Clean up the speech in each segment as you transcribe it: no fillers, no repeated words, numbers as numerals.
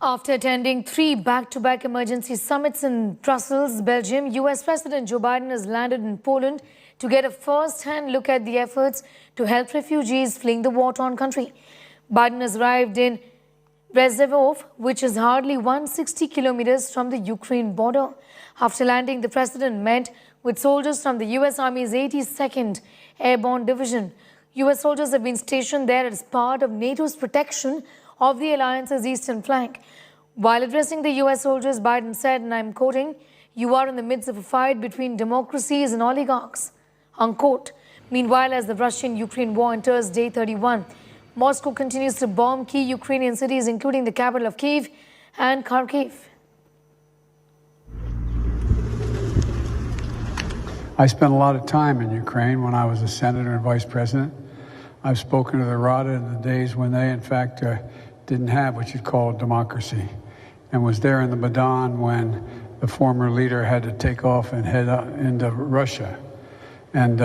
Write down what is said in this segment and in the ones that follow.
After attending 3 back-to-back emergency summits in Brussels, Belgium, US President Joe Biden has landed in Poland to get a first-hand look at the efforts to help refugees fleeing the war-torn country. Biden has arrived in Brezhnev, which is hardly 160 kilometers from the Ukraine border. After landing, the president met with soldiers from the US Army's 82nd Airborne Division. US soldiers have been stationed there as part of NATO's protection of the alliance's eastern flank. While addressing the US soldiers, Biden said, and I'm quoting, "You are in the midst of a fight between democracies and oligarchs," unquote. Meanwhile, as the Russian-Ukraine war enters day 31, Moscow continues to bomb key Ukrainian cities, including the capital of Kyiv and Kharkiv. I spent a lot of time in Ukraine when I was a senator and vice president. I've spoken to the Rada in the days when they, in fact, didn't have what you'd call a democracy, and was there in the Maidan when the former leader had to take off and head into Russia. And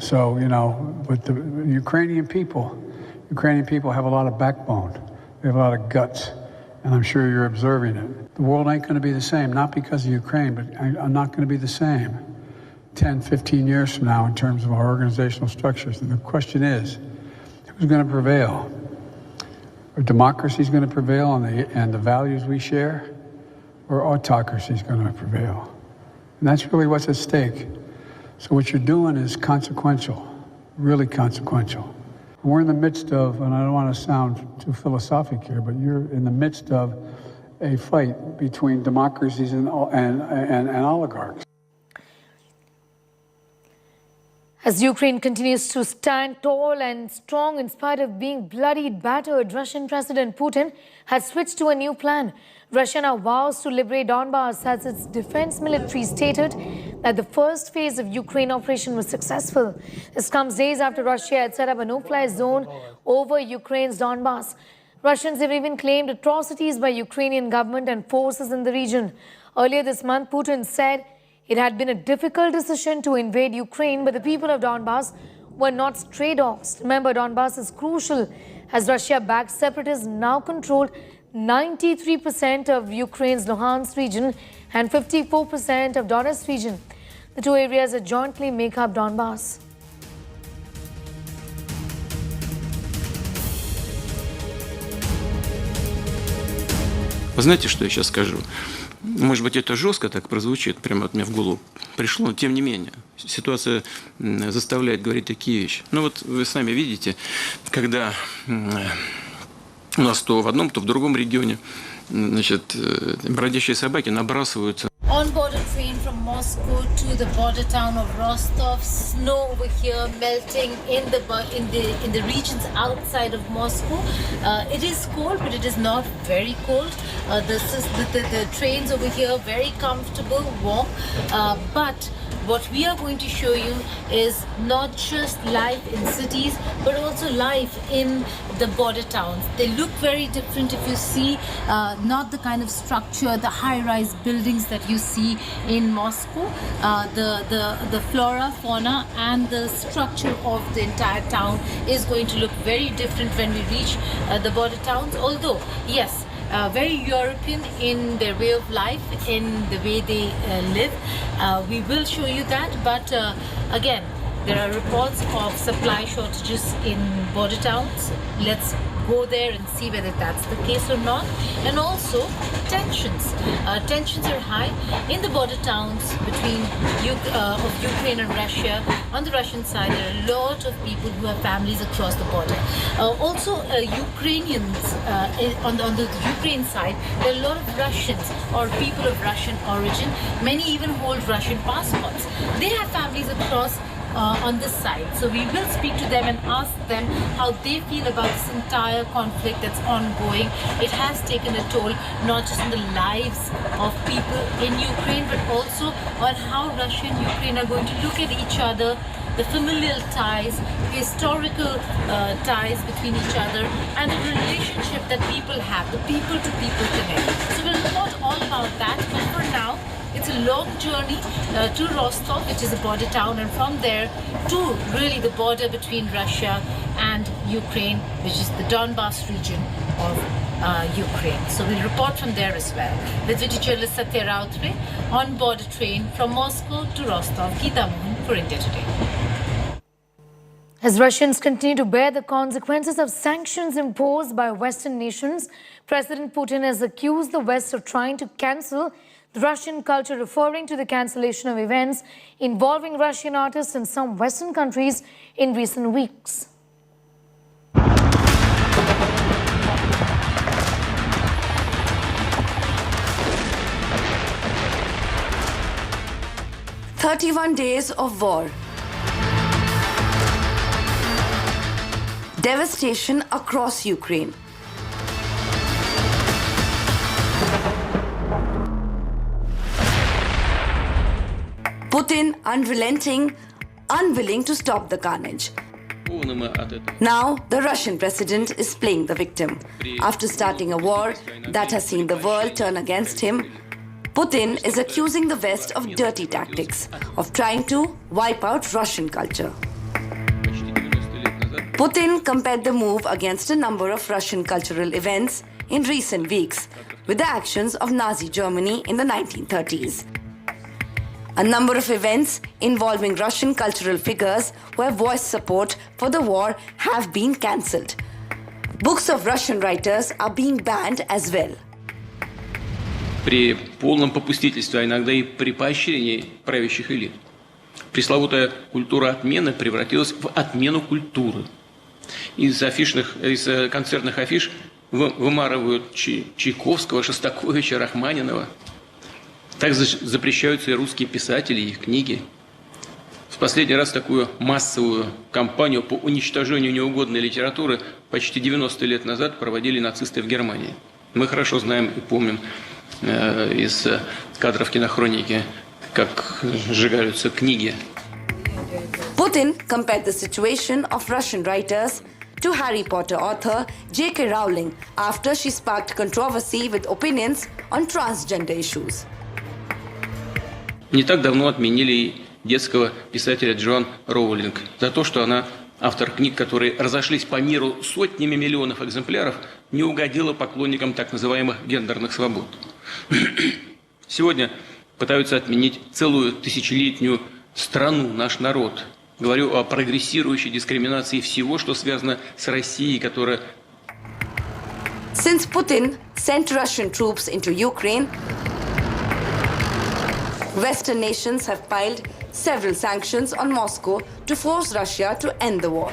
so, you know, but the Ukrainian people have a lot of backbone. They have a lot of guts, and I'm sure you're observing it. The world ain't going to be the same, not because of Ukraine, but I'm not going to be the same 10, 15 years from now in terms of our organizational structures. And the question is, who's going to prevail? Are democracies going to prevail and the values we share, or autocracy is going to prevail? And that's really what's at stake. So what you're doing is consequential, really consequential. We're in the midst of, and I don't want to sound too philosophic here, but you're in the midst of a fight between democracies and oligarchs. As Ukraine continues to stand tall and strong in spite of being bloody battered, Russian President Putin has switched to a new plan. Russia now vows to liberate Donbass as its defense military stated that the first phase of Ukraine operation was successful. This comes days after Russia had set up a no-fly zone over Ukraine's Donbass. Russians have even claimed atrocities by Ukrainian government and forces in the region. Earlier this month, Putin said it had been a difficult decision to invade Ukraine, but the people of Donbass were not stray dogs. Remember, Donbass is crucial as Russia-backed separatists now control 93% of Ukraine's Luhansk region and 54% of Donetsk region. The two areas that jointly make up Donbass. Вы знаете, что я сейчас скажу? Может быть, это жестко так прозвучит, прямо от меня в голову пришло, но тем не менее, ситуация заставляет говорить такие вещи. Ну вот вы сами видите, когда у нас то в одном, то в другом регионе, значит, бродячие собаки набрасываются. On-board a train from Moscow to the border town of Rostov. Snow over here melting in the regions outside of Moscow. It is cold, but it is not very cold. The trains over here very comfortable, warm. But what we are going to show you is not just life in cities, but also life in the border towns. They look very different if you see not the kind of structure, the high-rise buildings that you see in Moscow. The flora, fauna, and the structure of the entire town is going to look very different when we reach the border towns. Although, yes, very European in their way of life, in the way they live. We will show you that, but again, there are reports of supply shortages in border towns. Let's go there and see whether that's the case or not. And also tensions. Tensions are high in the border towns between of Ukraine and Russia. On the Russian side, there are a lot of people who have families across the border. Also, Ukrainians on the Ukraine side, there are a lot of Russians or people of Russian origin. Many even hold Russian passports. They have families across on this side. So we will speak to them and ask them how they feel about this entire conflict that's ongoing. It has taken a toll not just on the lives of people in Ukraine, but also on how Russia and Ukraine are going to look at each other, the familial ties, historical ties between each other, and the relationship that people have, the people-to-people connect. So we'll report all about that, but for now, it's a long journey to Rostov, which is a border town, and from there to really the border between Russia and Ukraine, which is the Donbass region of Ukraine. So we'll report from there as well. With video journalist Satya Rautre on board a train from Moscow to Rostov. Geeta Mohan for India Today. As Russians continue to bear the consequences of sanctions imposed by Western nations, President Putin has accused the West of trying to cancel the Russian culture, referring to the cancellation of events involving Russian artists in some Western countries in recent weeks. "31 days of war. Devastation across Ukraine. Putin unrelenting, unwilling to stop the carnage. Now, the Russian president is playing the victim. After starting a war that has seen the world turn against him, Putin is accusing the West of dirty tactics, of trying to wipe out Russian culture. Putin compared the move against a number of Russian cultural events in recent weeks with the actions of Nazi Germany in the 1930s. A number of events involving Russian cultural figures who have voiced support for the war have been cancelled. Books of Russian writers are being banned as well. При полном попустительстве, а иногда и при поощрении правящих элит, пресловутая культура отмены превратилась в отмену культуры. Из концертных афиш вымарывают Чайковского, Шостаковича, Рахманинова. Так запрещаются и русские писатели, и их книги. В последний раз такую массовую кампанию по уничтожению неугодной литературы почти 90 лет назад проводили нацисты в Германии. Мы хорошо знаем и помним из кадров кинохроники, как сжигаются книги. Putin compared the situation of Russian writers to Harry Potter author J.K. Rowling after she sparked controversy with opinions on transgender issues. Не так давно отменили и детского писателя Джоан Роулинг за то, что она, автор книг, которые разошлись по миру сотнями миллионов экземпляров, не угодила поклонникам так называемых гендерных свобод. Сегодня пытаются отменить целую тысячелетнюю страну, наш народ. Говорю о прогрессирующей дискриминации всего, что связано с Россией, которая... Since Putin sent Russian troops into Ukraine, Western nations have piled several sanctions on Moscow to force Russia to end the war.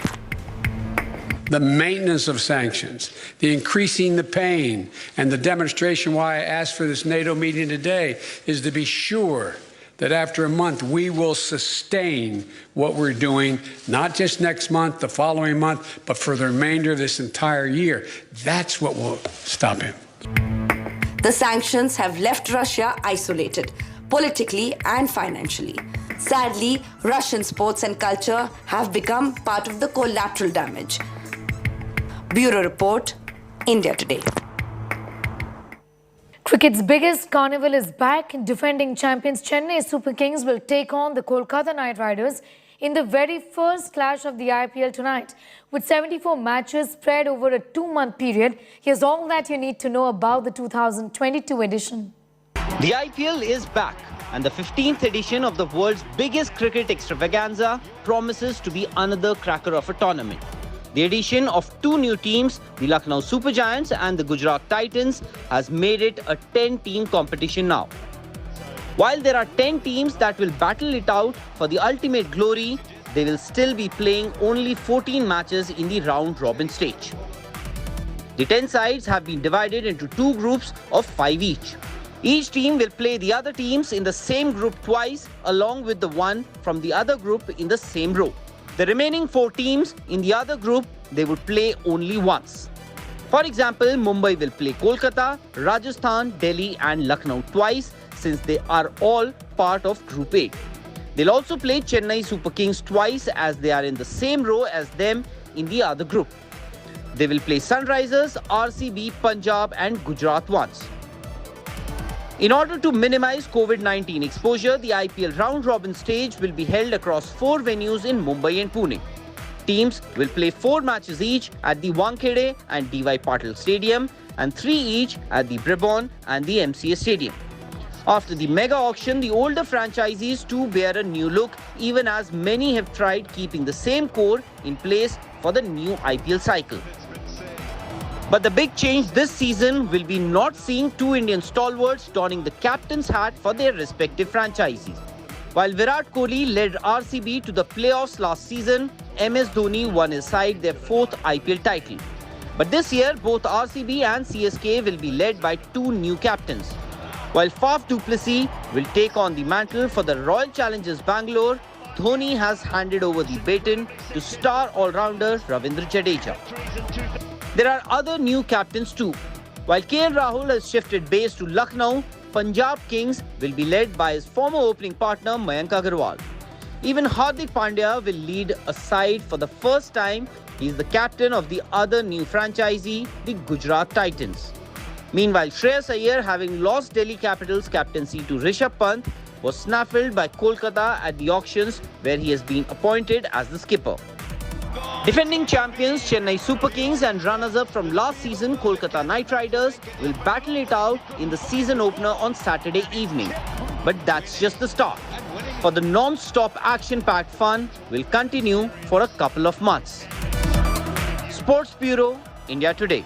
The maintenance of sanctions, the increasing the pain, and the demonstration why I asked for this NATO meeting today is to be sure that after a month we will sustain what we're doing, not just next month, the following month, but for the remainder of this entire year. That's what will stop him. The sanctions have left Russia isolated, politically and financially. Sadly, Russian sports and culture have become part of the collateral damage. Bureau Report, India Today. Cricket's biggest carnival is back. Defending champions Chennai Super Kings will take on the Kolkata Knight Riders in the very first clash of the IPL tonight. With 74 matches spread over a 2-month period, here's all that you need to know about the 2022 edition. The IPL is back, and the 15th edition of the world's biggest cricket extravaganza promises to be another cracker of a tournament. The addition of two new teams, the Lucknow Super Giants and the Gujarat Titans, has made it a 10-team competition now. While there are 10 teams that will battle it out for the ultimate glory, they will still be playing only 14 matches in the round-robin stage. The 10 sides have been divided into two groups of 5 each. Each team will play the other teams in the same group twice, along with the one from the other group in the same row. The remaining 4 teams in the other group, they would play only once. For example, Mumbai will play Kolkata, Rajasthan, Delhi and Lucknow twice, since they are all part of Group A. They'll also play Chennai Super Kings twice, as they are in the same row as them in the other group. They will play Sunrisers, RCB, Punjab and Gujarat once. In order to minimize COVID-19 exposure, the IPL round-robin stage will be held across 4 venues in Mumbai and Pune. Teams will play 4 matches each at the Wankhede and DY Patil Stadium and 3 each at the Brabant and the MCA Stadium. After the mega auction, the older franchisees too bear a new look, even as many have tried keeping the same core in place for the new IPL cycle. But the big change this season will be not seeing two Indian stalwarts donning the captain's hat for their respective franchises. While Virat Kohli led RCB to the playoffs last season, MS Dhoni won his side their 4th IPL title. But this year, both RCB and CSK will be led by two new captains. While Faf du Plessis will take on the mantle for the Royal Challengers Bangalore, Dhoni has handed over the baton to star all-rounder Ravindra Jadeja. There are other new captains too. While KL Rahul has shifted base to Lucknow, Punjab Kings will be led by his former opening partner Mayank Agarwal. Even Hardik Pandya will lead a side for the first time. He is the captain of the other new franchisee, the Gujarat Titans. Meanwhile, Shreyas Iyer, having lost Delhi Capitals captaincy to Rishabh Pant, was snaffled by Kolkata at the auctions, where he has been appointed as the skipper. Defending champions Chennai Super Kings and runners-up from last season Kolkata Knight Riders will battle it out in the season opener on Saturday evening. But that's just the start. For the non-stop action-packed fun will continue for a couple of months. Sports Bureau, India Today.